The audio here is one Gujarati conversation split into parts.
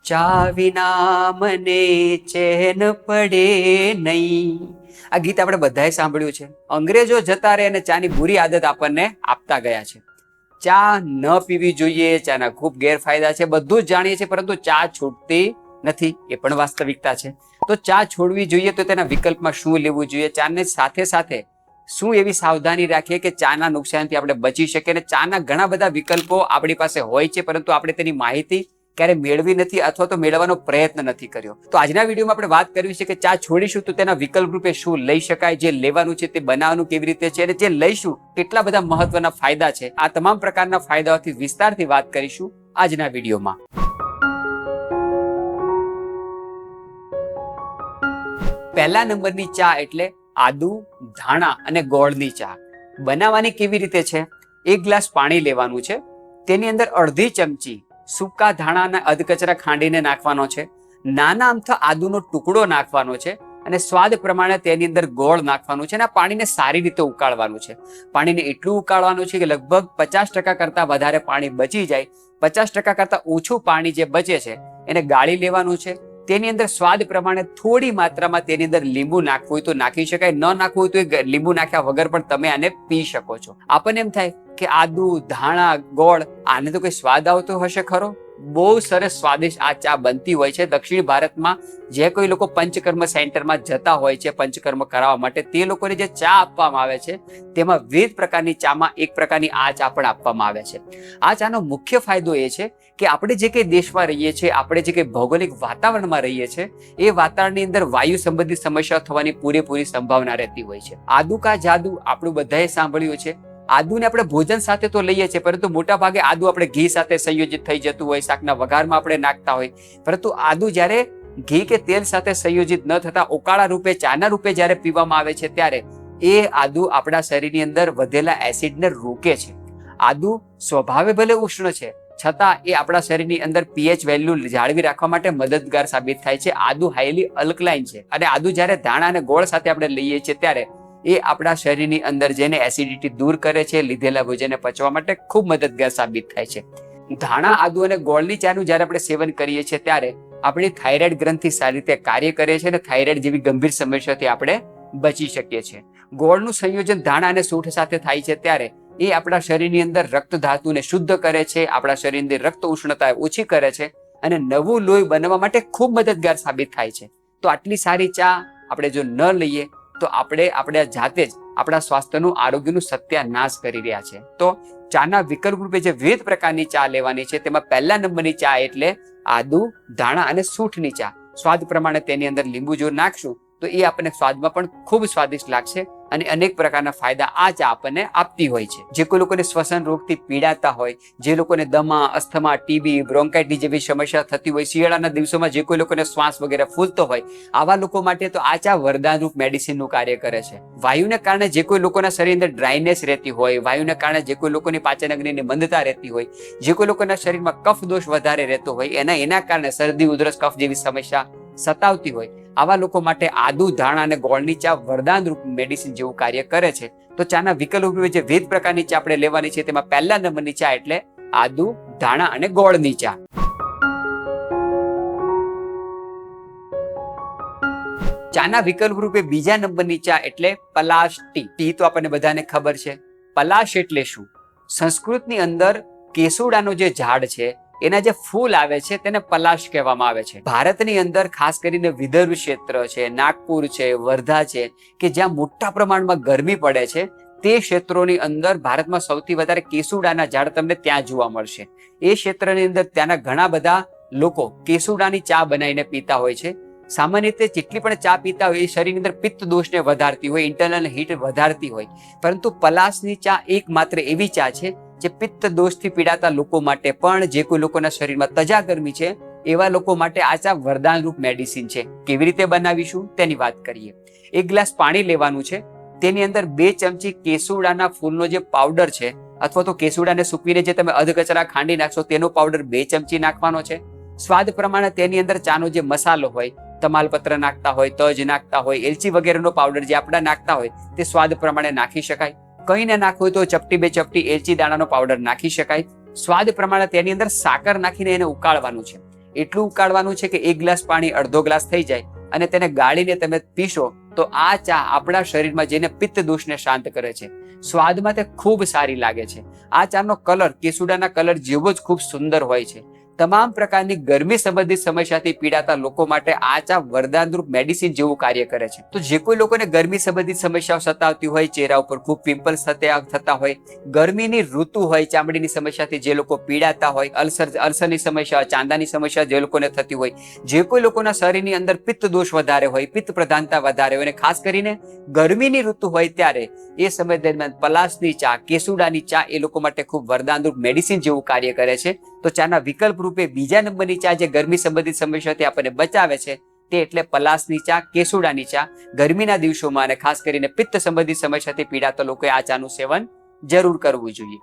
ચા વિના મને ચેન પડે નહીં. આ ગીત આપણે બધાએ સાંભળ્યું છે. અંગ્રેજો જતા રહે અને ચાની બુરી આદત આપણને આપતા ગયા છે. ચા ન પીવી જોઈએ, ચાના ખૂબ ગેરફાયદા છે, બધું જ જાણીએ છીએ, પરંતુ ચા છૂટતી નથી, એ પણ વાસ્તવિકતા છે. તો ચા છોડવી જોઈએ તો તેના વિકલ્પમાં શું લેવું જોઈએ, ચાને સાથે સાથે શું એવી સાવધાની રાખીએ કે ચાના નુકસાનથી આપણે બચી શકીએ. અને ચાના ઘણા બધા વિકલ્પો આપણી પાસે હોય છે, પરંતુ આપણે તેની માહિતી ક્યારે મેળવી નથી અથવા તો મેળવવાનો પ્રયત્ન નથી કર્યો. તો આજના વિડીયોમાં આપણે વાત કરવી છે કે ચા છોડીશું તો તેના વિકલ્પ રૂપે શું લઈ શકાય, જે લેવાનું છે તે બનાવવાનું કેવી રીતે છે, અને જે લઈશું કેટલા બધા મહત્વના ફાયદા છે. આ તમામ પ્રકારના ફાયદાઓથી વિસ્તારથી વાત કરીશું આજના વિડીયોમાં. પહેલા નંબરની ચા એટલે આદુ, ધાણા અને ગોળની ચા. બનાવવાની કેવી રીતે છે? 1 ગ્લાસ પાણી લેવાનું છે, તેની અંદર અડધી ચમચી સૂકા ધાણાના અધકચરા ખાંડીને નાખવાનો છે, નાના અમથા આદુનો ટુકડો નાખવાનો છે અને સ્વાદ પ્રમાણે તેની અંદર ગોળ નાખવાનું છે. અને આ પાણીને સારી રીતે ઉકાળવાનું છે. પાણીને એટલું ઉકાળવાનું છે કે લગભગ 50% કરતાં વધારે પાણી બચી જાય. 50% કરતાં ઓછું પાણી જે બચે છે એને ગાળી લેવાનું છે. તેની અંદર સ્વાદ પ્રમાણે થોડી માત્રામાં તેની અંદર લીંબુ નાખવું હોય તો નાખી શકાય, ન નાખવું હોય તો લીંબુ નાખ્યા વગર પણ તમે આને પી શકો છો. આપણને એમ થાય કે આદુ, ધાણા, ગોળ, આને તો કોઈ સ્વાદ આવતો હશે ખરો? બહુ સરસ સ્વાદિષ્ટ આ ચા બનતી હોય છે. દક્ષિણ ભારતમાં જે કોઈ લોકો પંચકર્મ સેન્ટરમાં જતા હોય છે પંચકર્મ કરાવવા માટે, તે લોકોને જે ચા આપવામાં આવે છે તેમાં વિવિધ પ્રકારની ચામાં એક પ્રકારની આ ચા પણ આપવામાં આવે છે. આ ચાનો મુખ્ય ફાયદો એ છે કે આપણે જે કંઈ દેશમાં રહીએ છીએ, આપણે જે કંઈ ભૌગોલિક વાતાવરણમાં રહીએ છીએ, એ વાતાવરણની અંદર વાયુ સંબંધિત સમસ્યાઓ થવાની પૂરેપૂરી સંભાવના રહેતી હોય છે. આદુ કા જાદુ આપણું બધાએ સાંભળ્યું છે. આદુને આપણે ભોજન સાથે તો લઈએ છીએ, પરંતુ મોટા ભાગે આદુ આપણે ઘી સાથે સંયોજિત થઈ જતું હોય, શાકના વઘારમાં આપણે નાખતા હોય. પરંતુ આદુ જ્યારે ઘી કે તેલ સાથે સંયોજિત ન થતા ઉકાળા રૂપે, ચાના રૂપે જ્યારે પીવામાં આવે છે, ત્યારે એ આદુ આપણા શરીરની અંદર વધેલા એસિડને રોકે છે. આદુ સ્વભાવે ભલે ઉષ્ણ છે, છતાં એ આપણા શરીરની અંદર પીએચ વેલ્યુ જાળવી રાખવા માટે મદદગાર સાબિત થાય છે. આદુ હાઈલી અલ્કલાઇન છે અને આદુ જ્યારે ધાણા અને ગોળ સાથે આપણે લઈએ છીએ ત્યારે એ આપણા શરીરની અંદર જેને એસિડિટી દૂર કરે છે, લીધેલા ભોજનને પચવા માટે ખૂબ મદદગાર સાબિત થાય છે. ધાણા, આદુ અને ગોળની ચાનું જ્યારે આપણે સેવન કરીએ છીએ ત્યારે આપણી થાઇરોઇડ ગ્રંથિ સારી રીતે કાર્ય કરે છે અને થાઇરોઇડ જેવી ગંભીર સમસ્યાથી આપણે બચી શકીએ છીએ. ગોળનું સંયોજન ધાણા અને સૂંઠ સાથે થાય છે ત્યારે એ આપણા શરીરની અંદર રક્ત ધાતુને શુદ્ધ કરે છે, આપણા શરીરની અંદર રક્ત ઉષ્ણતા ઓછી કરે છે અને નવું લોહી બનવા માટે ખૂબ મદદગાર સાબિત થાય છે. તો આટલી સારી ચા આપણે જો ન લઈએ તો આપણે જાતે જ આપણા સ્વાસ્થ્યનું, આરોગ્યનું સત્યાનાશ કરી રહ્યા છે. તો ચાના વિકલ્પ રૂપે જે વિવિધ પ્રકારની ચા લેવાની છે તેમાં પહેલા નંબરની ચા એટલે આદુ, ધાણા અને સૂંઠની ચા. સ્વાદ પ્રમાણે તેની અંદર લીંબુ જો નાખશું તો એ આપણને સ્વાદમાં પણ ખૂબ સ્વાદિષ્ટ લાગશે અને અનેક પ્રકારના ફાયદા આ ચા આપણને આપતી હોય છે. જે કોઈ લોકોને શ્વસન રોગથી પીડાતા હોય, જે લોકોને દમા, અસ્થમા, ટીબી, બ્રોન્કાઇટિસ જેવી સમસ્યા થતી હોય, શિયાળાના દિવસોમાં જે કોઈ લોકોને શ્વાસ વગેરે ફૂલતો હોય, આવા લોકો માટે તો આ ચા વરદાનરૂપ મેડિસિનનું કાર્ય કરે છે. વાયુને કારણે જે કોઈ લોકોના શરીરની અંદર ડ્રાયનેસ રહેતી હોય, વાયુને કારણે જે કોઈ લોકોની પાચન અગ્નિની મંદતા રહેતી હોય, જે કોઈ લોકોના શરીરમાં કફ દોષ વધારે રહેતો હોય, એના કારણે શરદી, ઉધરસ, કફ જેવી સમસ્યા સતાવતી હોય, આવા લોકો માટે આદુ, ધાણા અને ગોળની ચા વરદાન રૂપ મેડિસિન જેવું કાર્ય કરે છે. તો ચાના વિકલ્પ રૂપે જે વિવિધ પ્રકારની ચા આપણે લેવાની છે તેમાં પહેલા નંબરની ચા એટલે આદુ, ધાણા અને ગોળની ચા. ચાના વિકલ્પ રૂપે બીજા નંબરની ચા એટલે પલાશ ટી. ટી તો આપણને બધાને ખબર છે. પલાશ એટલે શું? સંસ્કૃતની અંદર કેસુડાનો જે ઝાડ છે એના જે ફૂલ આવે છે તેને પલાશ કહેવામાં આવે છે. ભારતની અંદર ખાસ કરીને વિદર્ભ ક્ષેત્ર છે, નાગપુર છે, વર્ધા છે, કે જ્યાં મોટા પ્રમાણમાં ગરમી પડે છે, તે ક્ષેત્રોની અંદર ભારતમાં સૌથી વધારે કેસુડાના ઝાડ તમને ત્યાં જોવા મળશે. એ ક્ષેત્રની અંદર ત્યાંના ઘણા બધા લોકો કેસુડાની ચા બનાવીને પીતા હોય છે. સામાન્ય રીતે જેટલી પણ ચા પીતા હોય એ શરીરની અંદર પિત્ત દોષને વધારતી હોય, ઇન્ટરનલ હીટ વધારતી હોય, પરંતુ પલાશની ચા એકમાત્ર એવી ચા છે જે પિત્ત દોષથી પીડાતા લોકો માટે પણ, જે કોઈ લોકોના શરીરમાં તજા ગરમી છે એવા લોકો માટે આ ચા વરદાનરૂપ મેડિસિન છે. કેવી રીતે બનાવીશું તેની વાત કરીએ. 1 ગ્લાસ પાણી લેવાનું છે, તેની અંદર 2 ચમચી કેસુડાના ફૂલનો જે પાવડર છે અથવા તો કેસુડાને સૂકવીને જે તમે અધકચરા ખાંડી નાખશો તેનો પાવડર 2 ચમચી નાખવાનો છે. સ્વાદ પ્રમાણે તેની અંદર ચાનો જે મસાલો હોય, તમાલપત્ર નાખતા હોય, તજ નાખતા હોય, એલચી વગેરેનો પાવડર જે આપણે નાખતા હોય તે સ્વાદ પ્રમાણે નાખી શકાય. કંઈ ન નાખવું હોય તો ચપટી 2 ચપટી એલચી દાણાનો પાવડર નાખી શકાય. સ્વાદ પ્રમાણે તેની અંદર સાકર નાખીને એને ઉકાળવાનું છે. એટલું ઉકાળવાનું છે કે 1 ગ્લાસ પાણી અડધો ગ્લાસ થઈ જાય અને તેને ગાળીને તમે પીશો તો આ ચા આપણા શરીરમાં જઈને પિત્ત દોષને શાંત કરે છે. સ્વાદમાં તે ખૂબ સારી લાગે છે. આ ચાનો કલર કેસુડાના કલર જેવો જ ખૂબ સુંદર હોય છે. તમામ પ્રકારની ગરમી સંબંધિત સમસ્યાથી પીડાતા લોકો માટે આ ચા વરદાનરૂપ મેડિસિન જેવું કાર્ય કરે છે. તો જે કોઈ લોકોને ગરમી સંબંધિત સમસ્યાઓ સતાવતી હોય, ચહેરા ઉપર ખૂબ પિમ્પલ્સ થતા હોય, ગરમીની ઋતુ હોય, ચામડીની સમસ્યાથી જે લોકો પીડાતા હોય, અલ્સરની સમસ્યા, ચાંદાની સમસ્યા જે લોકોને થતી હોય, જે કોઈ લોકોના શરીરની અંદર પિત્ત દોષ વધારે હોય, પિત્ત પ્રધાનતા વધારે હોય અને ખાસ કરીને ગરમીની ઋતુ હોય ત્યારે એ સમય દરમિયાન પલાસની ચા, કેસુડાની ચા એ લોકો માટે ખૂબ વરદાનરૂપ મેડિસિન જેવું કાર્ય કરે છે. તો ચાના વિકલ્પ રૂપે બીજા નંબરની ચા જે ગરમી સંબંધિત સમસ્યાથી આપણને બચાવે છે તે એટલે પલાસની ચા, કેસુડાની ચા. ગરમીના દિવસોમાં અને ખાસ કરીને પિત્ત સંબંધિત સમસ્યાથી પીડાતા લોકોએ આ ચાનું સેવન જરૂર કરવું જોઈએ.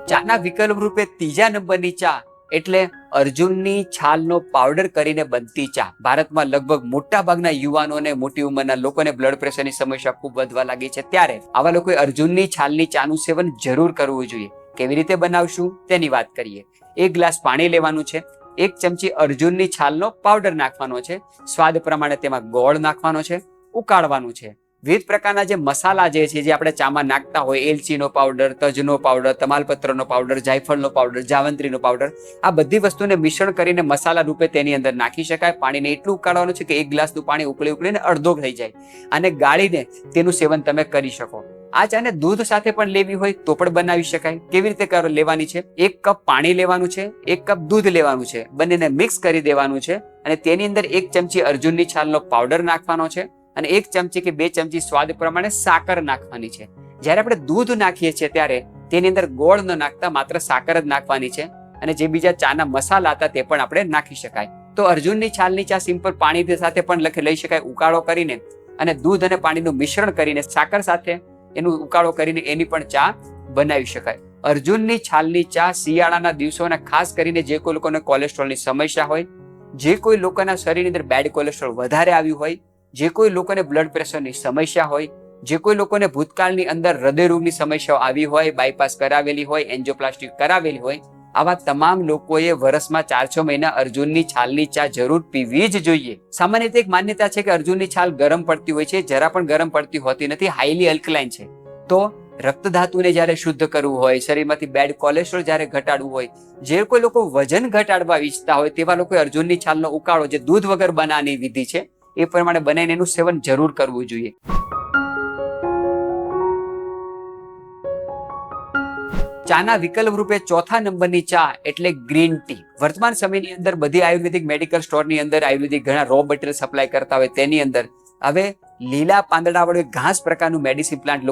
ચાના વિકલ્પ રૂપે ત્રીજા નંબરની ચા એટલે અર્જુનની છાલનો પાવડર કરીને બનતી ચા. ભારતમાં લગભગ મોટા ભાગના યુવાનોને, મોટી ઉંમરના લોકોને બ્લડ પ્રેશરની સમસ્યા ખૂબ વધવા લાગી છે ત્યારે આવા લોકોએ અર્જુનની છાલની ચાનું સેવન જરૂર કરવું જોઈએ. કેવી રીતે બનાવશું તેની વાત કરીએ. 1 ગ્લાસ પાણી લેવાનું છે, 1 ચમચી અર્જુનની છાલનો પાવડર નાખવાનો છે, સ્વાદ પ્રમાણે તેમાં ગોળ નાખવાનો છે, ઉકાળવાનું છે. વિવિધ પ્રકારના જે મસાલા જે છે જે આપણે ચામાં નાખતા હોય, એલચીનો પાવડર, તજનો પાવડર, તમાલપત્રનો પાવડર, જાયફળનો પાવડર, જાવંત્રીનો પાવડર, આ બધી વસ્તુને મિશ્રણ કરીને મસાલા રૂપે તેની અંદર નાખી શકાય. પાણીને એટલું ઉકાળવાનું છે કે 1 ગ્લાસનું પાણી ઉકળીને અડધો થઈ જાય અને ગાળીને તેનું સેવન તમે કરી શકો. આ ચાને દૂધ સાથે પણ લેવી હોય તો પણ બનાવી શકાય. કેવી રીતે લેવાની છે? 1 કપ પાણી લેવાનું છે, 1 કપ દૂધ લેવાનું છે, બંનેને મિક્સ કરી દેવાનું છે અને તેની અંદર 1 ચમચી અર્જુનની છાલનો પાવડર નાખવાનો છે અને 1 ચમચી કે 2 ચમચી સ્વાદ પ્રમાણે સાકર નાખવાની છે. જ્યારે આપણે દૂધ નાખીએ છીએ ત્યારે તેની અંદર ગોળ ન નાખતા માત્ર સાકર જ નાખવાની છે અને જે બીજા ચાના મસાલા હતા તે પણ આપણે નાખી શકાય. તો અર્જુનની છાલની ચા સિમ્પલ પાણી સાથે પણ લઈ શકાય. ઉકાળો કરીને અને દૂધ અને પાણીનું મિશ્રણ કરીને સાકર સાથે એનું ઉકાળો કરીને એની પણ ચા બનાવી શકાય. અર્જુનની છાલની ચા શિયાળાના દિવસોના ખાસ કરીને જે કોઈ લોકોને કોલેસ્ટ્રોલની સમસ્યા હોય, જે કોઈ લોકોના શરીરની અંદર બેડ કોલેસ્ટ્રોલ વધારે આવ્યું હોય, જે કોઈ લોકોને બ્લડ પ્રેશરની સમસ્યા હોય, જે કોઈ લોકોને ભૂતકાળની અંદર હૃદયરોગની સમસ્યાઓ આવી હોય, બાયપાસ કરાવેલી હોય, એન્જિયોપ્લાસ્ટી કરાવેલી હોય, આવા તમામ લોકોએ વર્ષમાં 4-6 મહિના અર્જુનની છાલની ચા જરૂર પીવી જ જોઈએ. સામાન્ય રીતે એક માન્યતા છે કે અર્જુનની છાલ ગરમ પડતી હોય છે. જરા પણ ગરમ પડતી હોતી નથી. હાઈલી અલ્કલાઇન છે. તો રક્ત ધાતુને જ્યારે શુદ્ધ કરવું હોય, શરીરમાંથી બેડ કોલેસ્ટ્રોલ જ્યારે ઘટાડવું હોય, જે કોઈ લોકો વજન ઘટાડવા ઈચ્છતા હોય તેવા લોકોએ અર્જુનની છાલનો ઉકાળો જે દૂધ વગર બનાવવાની વિધિ છે એ પ્રમાણે બનાવીને એનું સેવન જરૂર કરવું જોઈએ. ચાના વિકલ્પ રૂપે ચોથા નંબરની ચા એટલે ગ્રીન ટી. વર્તમાન સમયની અંદર બધી આયુર્વેદિક મેડિકલ સ્ટોરની અંદર આયુર્વેદિક ઘણા રો મટીરિયલ સપ્લાય કરતા હોય તેની અંદર હવે લીલા પાંદડા વાળું ઘાસ પ્રકારનું મેડિસિન પ્લાન્ટ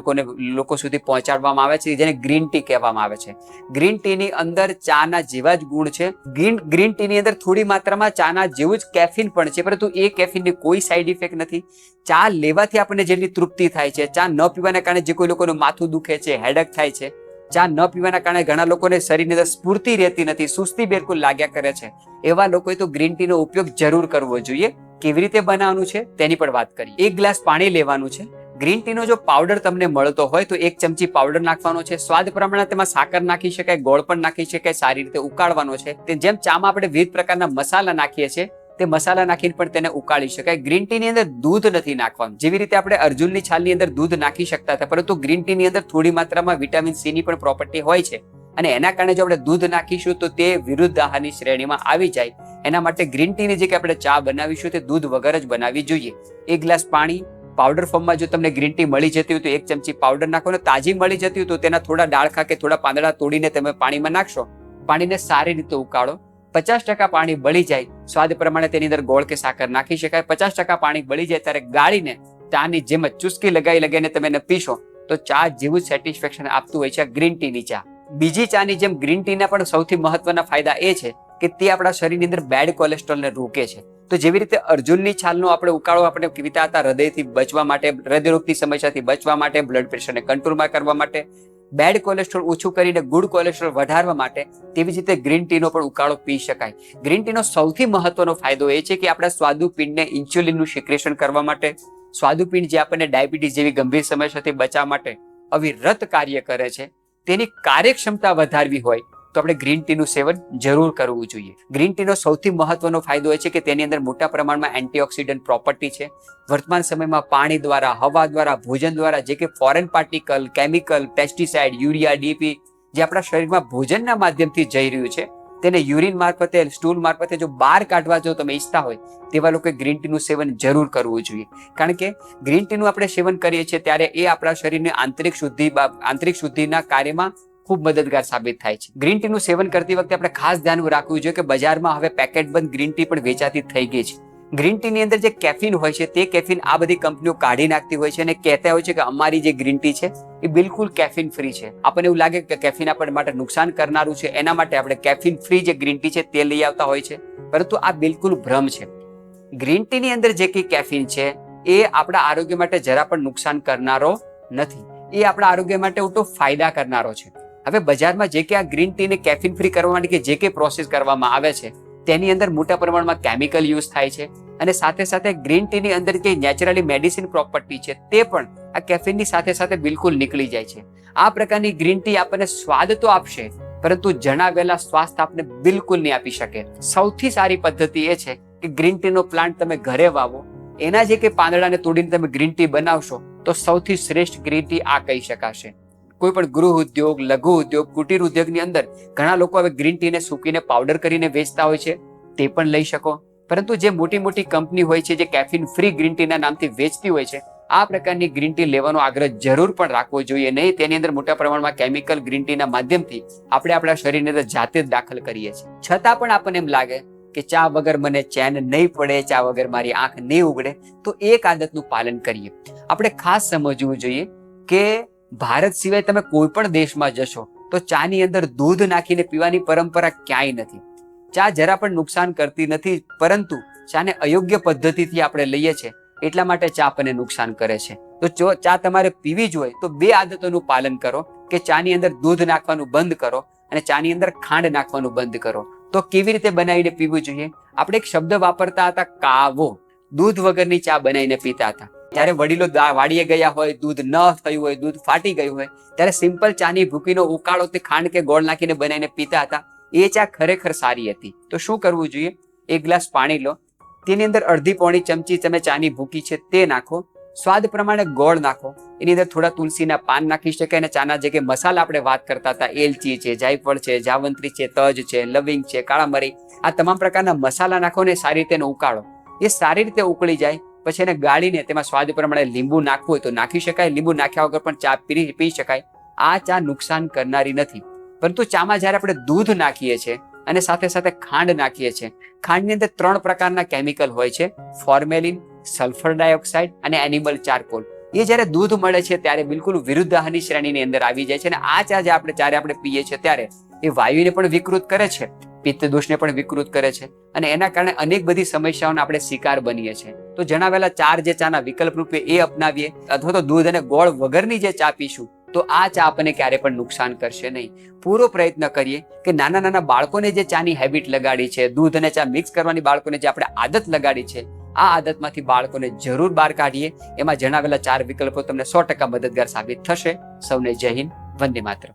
લોકો સુધી પહોંચાડવામાં આવે છે જેને ગ્રીન ટી કહેવામાં આવે છે. ગ્રીન ટી ની અંદર ચાના જેવા જ ગુણ છે. ગ્રીન ટી ની અંદર થોડી માત્રામાં ચાના જેવું જ કેફીન પણ છે, પરંતુ એ કેફીનની કોઈ સાઈડ ઇફેક્ટ નથી. ચા લેવાથી આપણને જેટલી તૃપ્તિ થાય છે, ચા ન પીવાના કારણે જે કોઈ લોકોનું માથું દુખે છે, હેડક થાય છે, ચા ન પીવાના કારણે ઘણા લોકોને શરીરની અંદર સ્ફૂર્તિ રહેતી નથી, સુસ્તી બિલકુલ લાગ્યા કરે છે, એવા લોકોએ તો ગ્રીન ટી નો ઉપયોગ જરૂર કરવો જોઈએ. કેવી રીતે બનાવવાનું છે તેની પણ વાત કરીએ. 1 ગ્લાસ પાણી લેવાનું છે. ગ્રીન ટી નો જો પાવડર તમને મળતો હોય તો 1 ચમચી પાવડર નાખવાનો છે. સ્વાદ પ્રમાણે તેમાં સાકર નાખી શકાય, ગોળ પણ નાખી શકાય. સારી રીતે ઉકાળવાનો છે. જેમ ચામાં આપણે વિવિધ પ્રકારના મસાલા નાખીએ છીએ તે મસાલા નાખીને પણ તેને ઉકાળી શકાય. ગ્રીન ટી ની અંદર દૂધ નથી નાખવાનું. જેવી રીતે આપણે અર્જુનની છાલની અંદર દૂધ નાખી શકતા હતા, પરંતુ ગ્રીન ટી ની અંદર થોડી માત્રામાં વિટામિન સી ની પણ પ્રોપર્ટી હોય છે અને એના કારણે જો આપણે દૂધ નાખીશું તો તે વિરુદ્ધ આહારની શ્રેણીમાં આવી જાય. એના માટે ગ્રીન ટી ની જે કે આપણે ચા બનાવીશું તે દૂધ વગર જ બનાવવી જોઈએ. 1 ગ્લાસ પાણી પાવડર ફોર્મમાં જો તમને ગ્રીન ટી મળી જતી હોય તો 1 ચમચી પાવડર નાખો. તાજી મળી જતી હોય તો તેના થોડા ડાળખા કે થોડા પાંદડા તોડીને તમે પાણીમાં નાખશો. પાણીને સારી રીતે ઉકાળો. 50% પાણી બળી જાય, સ્વાદ પ્રમાણે તેની અંદર ગોળ કે સાકર નાખી શકાય. 50% પાણી બળી જાય ત્યારે ગાળીને ચાની જેમ ચુસ્કી લગાવીને તમે એને પીશો તો ચા જેવું જ સેટિસ્ફેક્શન આપતું હોય છે ગ્રીન ટી ની ચા. બીજી ચાની જેમ ગ્રીન ટીના પણ સૌથી મહત્વના ફાયદા એ છે કે તે આપણા શરીરની અંદર બેડ કોલેસ્ટ્રોલને રોકે છે. તો જેવી રીતે અર્જુનની છાલનો આપણે ઉકાળો આપણે પીતા હતા હૃદયથી બચવા માટે, હૃદયરોગની સમસ્યાથી બચવા માટે, બ્લડ પ્રેશરને કંટ્રોલમાં કરવા માટે, બેડ કોલેસ્ટ્રોલ ઓછું કરીને ગુડ કોલેસ્ટ્રોલ વધારવા માટે, તેવી જ રીતે ગ્રીન ટીનો પણ ઉકાળો પી શકાય. ગ્રીન ટીનો સૌથી મહત્વનો ફાયદો એ છે કે આપણા સ્વાદુપિંડને ઇન્સ્યુલિનનું સિક્રેશન કરવા માટે, સ્વાદુપિંડ જે આપણને ડાયાબિટીસ જેવી ગંભીર સમસ્યાથી બચાવવા માટે અવિરત કાર્ય કરે છે. તેની કાર્યક્ષમતા વધારવી હોય તો આપણે ગ્રીન ટીનું સેવન જરૂર કરવું જોઈએ. ગ્રીન ટીનો સૌથી મહત્વનો ફાયદો એ છે કે તેની અંદર મોટા પ્રમાણમાં એન્ટીઓક્સિડન્ટ પ્રોપર્ટી છે. વર્તમાન સમયમાં પાણી દ્વારા, હવા દ્વારા, ભોજન દ્વારા જે કે foreign particle, chemical, pesticide, urea, DP જે આપણા શરીરમાં ભોજનના માધ્યમથી જઈ રહ્યું છે તેને યુરિન મારફતે, સ્ટૂલ મારફતે જો બહાર કાઢવા જો તમે ઈચ્છતા હોય તેવા લોકોએ ગ્રીન ટીનું સેવન જરૂર કરવું જોઈએ. કારણ કે ગ્રીન ટીનું આપણે સેવન કરીએ છીએ ત્યારે એ આપણા શરીરની આંતરિક શુદ્ધિના કાર્યમાં ખૂબ મદદગાર સાબિત થાય છે. ગ્રીન ટીનું સેવન કરતી વખતે આપણે ખાસ ધ્યાન રાખવું જોઈએ કે બજારમાં હવે પેકેટ બંધ ગ્રીન ટી પણ વેચાતી થઈ ગઈ છે. ગ્રીન ટીની અંદર જે કેફીન હોય છે તે કેફીન આ બધી કંપનીઓ કાઢી નાખતી હોય છે અને કહેતા હોય છે કે અમારી જે ગ્રીન ટી છે એ બિલકુલ કેફીન ફ્રી છે. આપણને એવું લાગે કે કેફીન આપણા માટે નુકસાન કરનારું છે, એના માટે આપણે કેફીન ફ્રી જે ગ્રીન ટી છે તે લઈ આવતા હોય છે, પરંતુ આ બિલકુલ ભ્રમ છે. ગ્રીન ટીની અંદર જે કંઈ કેફીન છે એ આપણા આરોગ્ય માટે જરા પણ નુકસાન કરનારો નથી, એ આપણા આરોગ્ય માટે ઉલટો ફાયદા કરનારો છે. હવે બજારમાં જે કે આ ગ્રીન ટીને કેફીન ફ્રી કરવા માટે કે જે કંઈ પ્રોસેસ કરવામાં આવે છે તેની અંદર મોટા પ્રમાણમાં કેમિકલ યુઝ થાય છે અને સાથે સાથે ગ્રીન ટીની અંદર જે નેચરલી મેડિસિન પ્રોપર્ટી છે તે પણ આ કેફીનની સાથે સાથે બિલકુલ નીકળી જાય છે. આ પ્રકારની ગ્રીન ટી આપણને સ્વાદ તો આપશે પરંતુ જણાવેલા સ્વાસ્થ્ય આપને બિલકુલ નહીં આપી શકે. સૌથી સારી પદ્ધતિ એ છે કે ગ્રીન ટીનો પ્લાન્ટ તમે ઘરે વાવો, એના જે કે પાંદડાને તોડીને તમે ગ્રીન ટી બનાવશો તો સૌથી શ્રેષ્ઠ ગ્રીન ટી આ કહી શકાશે. કોઈ પણ ગૃહ ઉદ્યોગ, લઘુ ઉદ્યોગ, કુટીર ઉદ્યોગની અંદર ઘણા લોકો હવે ગ્રીન ટીને સૂકીને પાવડર કરીને વેચતા હોય છે, તે પણ લઈ શકો. પરંતુ જે મોટી મોટી કંપની હોય છે જે કેફીન ફ્રી ગ્રીન ટીના નામથી વેચતી હોય છે, આ પ્રકારની ગ્રીન ટી લેવાનો આગ્રહ જરૂર પણ રાખવો જોઈએ નહીં. તેની અંદર મોટા પ્રમાણમાં કેમિકલ ગ્રીન ટીના માધ્યમથી આપણે આપણા શરીરની અંદર જાતે જ દાખલ કરીએ છીએ. છતાં પણ આપણને એમ લાગે કે ચા વગર મને ચેન નહીં પડે, ચા વગર મારી આંખ નહીં ઉગડે, તો એક આદતનું પાલન કરીએ. આપણે ખાસ સમજવું જોઈએ કે ભારત સિવાય તમે કોઈ પણ દેશમાં જશો તો ચાની અંદર દૂધ નાખીને પીવાની પરંપરા ક્યાંય નથી. ચા જરા પણ નુકસાન કરતી નથી, પરંતુ ચાને અયોગ્ય પદ્ધતિથી આપણે લઈએ છીએ એટલા માટે ચા આપણને નુકસાન કરે છે. તો જો ચા તમારે પીવી જ હોય તો બે આદતોનું પાલન કરો કે ચાની અંદર દૂધ નાખવાનું બંધ કરો અને ચાની અંદર ખાંડ નાખવાનું બંધ કરો. તો કેવી રીતે બનાવીને પીવું જોઈએ? આપણે એક શબ્દ વાપરતા હતા, કાવો. દૂધ વગરની ચા બનાવીને પીતા હતા. જ્યારે વડીલો વાડીએ ગયા હોય, દૂધ ન થયું હોય, દૂધ ફાટી ગયું હોય, ત્યારે સિમ્પલ ચાની ભૂકીનો ઉકાળો તે ખાંડ કે ગોળ નાખીને બનાવીને પીતા હતા. એ ચા ખરેખર સારી હતી. તો શું કરવું જોઈએ? એક ગ્લાસ પાણી લો, તેની અંદર અડધી પોણી ચમચી તમે ચાની ભૂકી છે તે નાખો, સ્વાદ પ્રમાણે ગોળ નાખો, એની અંદર થોડા તુલસીના પાન નાખી શકાય અને ચાના જે કે મસાલા આપણે વાત કરતા હતા, એલચી છે, જાયફળ છે, જાવંત્રી છે, તજ છે, લવિંગ છે, કાળા મરી, આ તમામ પ્રકારના મસાલા નાખો ને સારી રીતે ઉકાળો. એ સારી રીતે ઉકળી જાય પછી એને ગાળીને તેમાં સ્વાદ પ્રમાણે લીંબુ નાખવું હોય તો નાખી શકાય, લીંબુ નાખ્યા વગર પણ ચા પી શકાય. આ ચા નુકસાન કરનારી નથી. પરંતુ ચામાં જ્યારે આપણે દૂધ નાખીએ છીએ અને સાથે સાથે ખાંડ નાખીએ છીએ, ખાંડની અંદર 3 પ્રકારના કેમિકલ હોય છે, ફોર્મેલિન, સલ્ફર ડાયોક્સાઇડ અને એનિમલ ચારકોલ. એ જ્યારે દૂધ મળે છે ત્યારે બિલકુલ વિરુદ્ધાહારની શ્રેણીની અંદર આવી જાય છે અને આ ચા જ્યારે આપણે પીએ છીએ ત્યારે એ વાયુને પણ વિકૃત કરે છે, પિત્ત દોષને પણ વિકૃત કરે છે અને એના કારણે અનેક બધી સમસ્યાઓનો આપણે શિકાર બનીએ છીએ. તો જણાવેલા 4 જે ચાના વિકલ્પ રૂપે એ અપનાવીએ અથવા તો દૂધ અને ગોળ વગરની જે ચા પીશું તો આ ચા આપણને ક્યારે પણ નુકસાન કરશે નહીં. પૂરો પ્રયત્ન કરીએ કે નાના નાના બાળકોને જે ચાની હેબિટ લગાડી છે, દૂધ અને ચા મિક્સ કરવાની બાળકોને જે આપણે આદત લગાડી છે, આ આદતમાંથી બાળકોને જરૂર બહાર કાઢીએ. એમાં જણાવેલા 4 વિકલ્પો તમને 100% મદદગાર સાબિત થશે. સૌને જય હિન્દ, વંદે માતરમ.